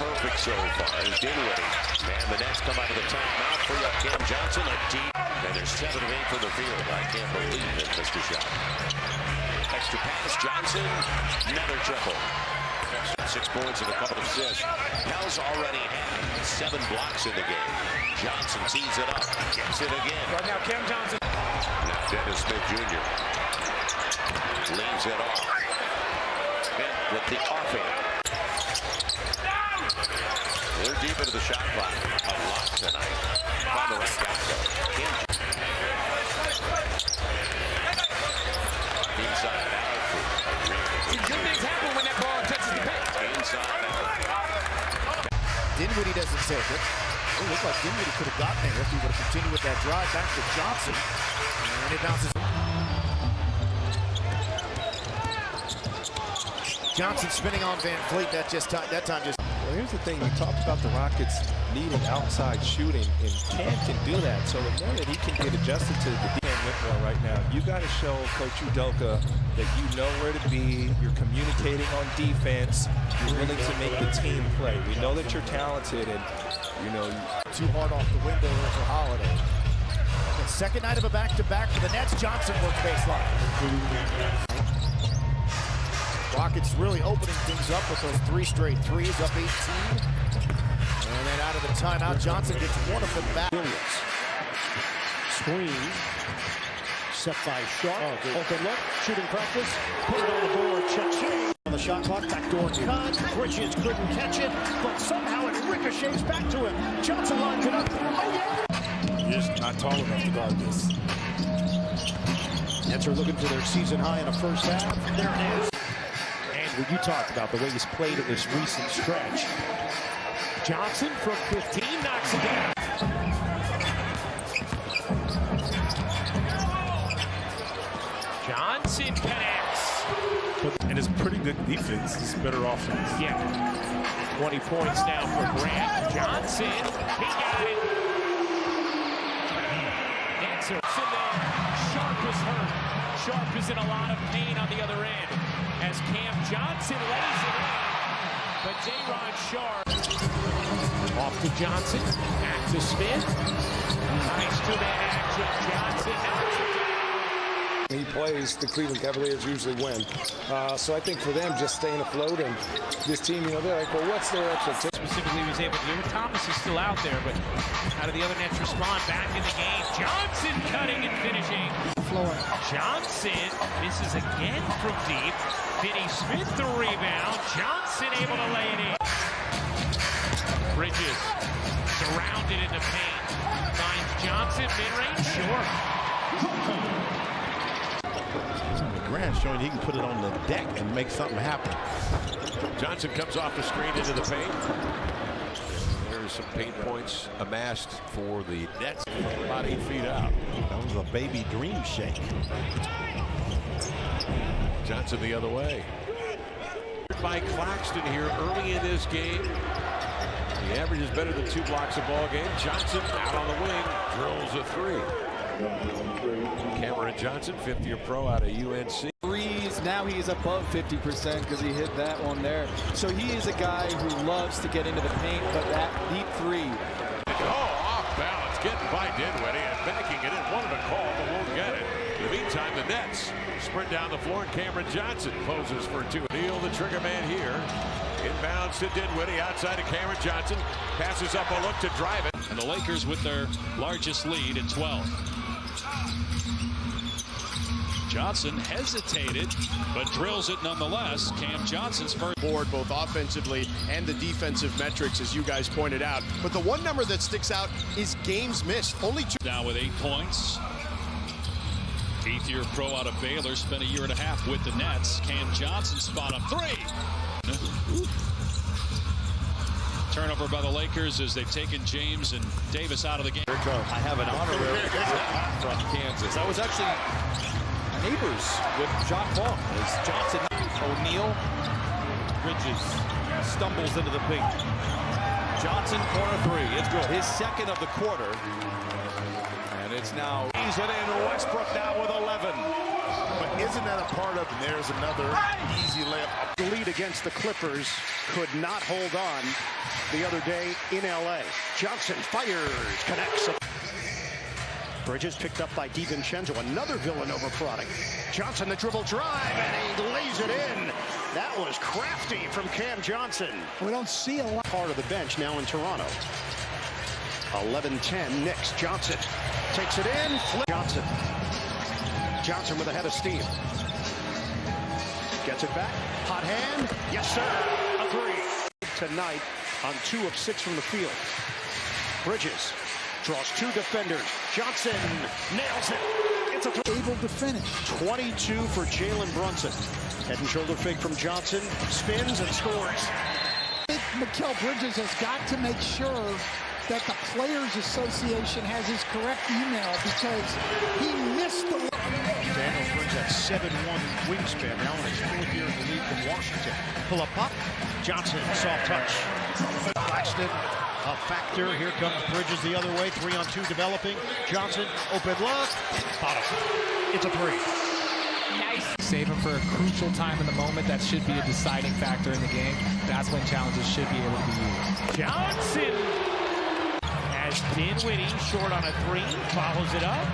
perfect so far as Dinwiddie. And the Nets come out of the timeout. Free up Cam Johnson, a deep. And there's 7 of 8 from the field. I can't believe it, Mr. Shot. Extra pass, Johnson, another triple. 6 points and a couple of assists. Pels already had 7 blocks in the game. Johnson tees it up, gets it again. Right now, Cam Johnson. Now Dennis Smith Jr. leaves it off. Smith with the offhand. They're deep into the shot clock. A lot tonight. By the right guy, though. Inside out. Good things happen when that ball touches the paint. Inside out. Dinwiddie doesn't take it. It looked like Dinwiddie could have gotten there if he would have continued with that drive back to Johnson. And it bounces. Johnson spinning on Van Fleet. That time just. Well, here's the thing. We talked about the Rockets needing outside shooting, and Cam can do that. So the more that he can get adjusted to the defense Whitmore right now, you got to show Coach Udoka that you know where to be. You're communicating on defense. You're willing to make the team play. We know that you're talented, and you know too hard off the window there for Holiday. The second night of a back-to-back for the Nets. Johnson works baseline. Rockets really opening things up with those 3 straight threes, up 18. And then out of the timeout, Johnson gets one of them back. Williams. Screen. Set by Sharp. Open look. Shooting practice. Put it on the board. Cha-ching. On the shot clock. Backdoor cut. Bridges couldn't catch it, but somehow it ricochets back to him. Johnson lines it up. Oh, yeah! He's not tall enough to guard this. Nets are looking for their season high in the first half. There it is. And when you talked about the way he's played in this recent stretch. Johnson from 15 knocks it down. Johnson connects. And it's pretty good defense. It's better offense. Yeah. 20 points now for Grant. Johnson, he got it. Answer in there. Sharp is hurt. Sharp is in a lot of pain on the other end as Cam Johnson lays it in. But J-Rod Sharp off to Johnson. Back to Smith. Nice two-man action. Johnson knocks it down. He plays, the Cleveland Cavaliers usually win. So I think for them, just staying afloat, and this team, you know, they're like, well, what's their expectation? Specifically, he was able to do it. Thomas is still out there, but how do the other Nets respond? Back in the game. Johnson cutting and finishing. Johnson misses again from deep. Finney Smith the rebound. Johnson able to lay it in. Bridges surrounded in the paint. Finds Johnson, mid-range, short. Grant showing he can put it on the deck and make something happen. Johnson comes off the screen into the paint. There's some paint points amassed for the Nets. About 8 feet out. That was a baby dream shake. Johnson the other way. By Claxton here early in this game. The average is better than 2 blocks a ball game. Johnson out on the wing, drills a 3. Cameron Johnson, 5th-year pro out of UNC. Now he is above 50% because he hit that one there. So he is a guy who loves to get into the paint, but that deep 3. Oh, off balance, getting by Dinwiddie and backing it in. Wanted a call, but won't get it. In the meantime, the Nets sprint down the floor, and Cameron Johnson poses for 2. Neal, the trigger man here. Inbounds to Dinwiddie, outside of Cameron Johnson. Passes up a look to drive it. And the Lakers with their largest lead at 12. Johnson hesitated, but drills it nonetheless. Cam Johnson's first board, both offensively and the defensive metrics, as you guys pointed out. But the one number that sticks out is games missed. Only 2. Now with 8 points. 8th-year pro out of Baylor, spent a year and a half with the Nets. Cam Johnson spot up 3. Turnover by the Lakers as they've taken James and Davis out of the game. Here it comes. I have an honorary from Kansas. I was actually neighbors with Jacques Vaughn as Johnson. O'Neal. Bridges stumbles into the paint. Johnson, corner 3. It's good. His 2nd of the quarter. And it's now. He's it in. Westbrook now with 11. But isn't that a part of it? There's another easy layup. The lead against the Clippers could not hold on the other day in L.A. Johnson fires, connects. Bridges picked up by DiVincenzo, another Villanova product. Johnson, the dribble drive, and he lays it in. That was crafty from Cam Johnson. We don't see a lot. Part of the bench now in Toronto. 11-10, Knicks. Johnson takes it in. Flip. Johnson with a head of steam. Gets it back. Hot hand. Yes, sir. A three. Tonight on 2 of 6 from the field. Bridges draws 2 defenders. Johnson nails it. It's a three. Able to finish. 22 for Jalen Brunson. Head and shoulder fake from Johnson. Spins and scores. Mikal Bridges has got to make sure that the Players Association has his correct email because he missed the. Daniels brings that 7'1" wingspan now in his 4th year in the league from Washington. Pull up pop. Johnson, soft touch. Claxton, a factor. Here comes Bridges the other way. 3-on-2 developing. Johnson, open look. Bottom. It's a 3. Nice. Save him for a crucial time in the moment. That should be a deciding factor in the game. That's when challenges should be able to be used. Johnson has Dinwiddie short on a 3, follows it up.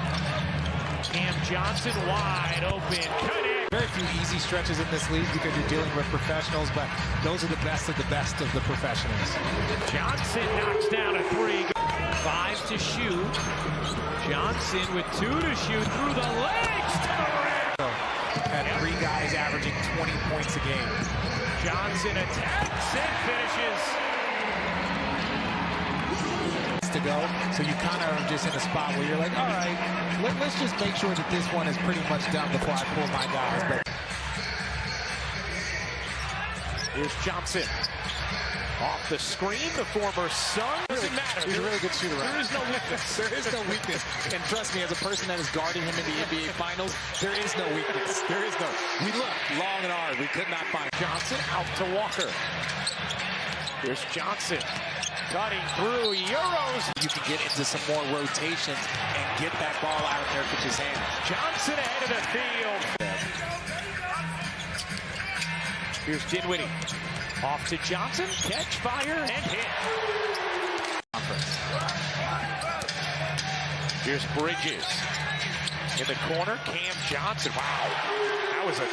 Cam Johnson wide open. Connect. Very few easy stretches in this league because you're dealing with professionals, but those are the best of the professionals. Johnson knocks down a 3. 5 to shoot. Johnson with 2 to shoot through the legs to the rim. Had 3 guys averaging 20 points a game. Johnson attacks and finishes. To go, so you kind of are just in a spot where you're like, all right, let's just make sure that this one is pretty much done before I pull my guys. But here's Johnson off the screen. The former Sun doesn't matter. He's a really good shooter. There is no weakness. There is no weakness. And trust me, as a person that is guarding him in the NBA Finals, there is no weakness. There is no. We looked long and hard. We could not find Johnson out to Walker. Here's Johnson. Cutting through Euros. You can get into some more rotations and get that ball out of Nurkic's hand. Johnson ahead of the field. Here's Dinwiddie. Off to Johnson. Catch, fire, and hit. Here's Bridges. In the corner, Cam Johnson. Wow. That was a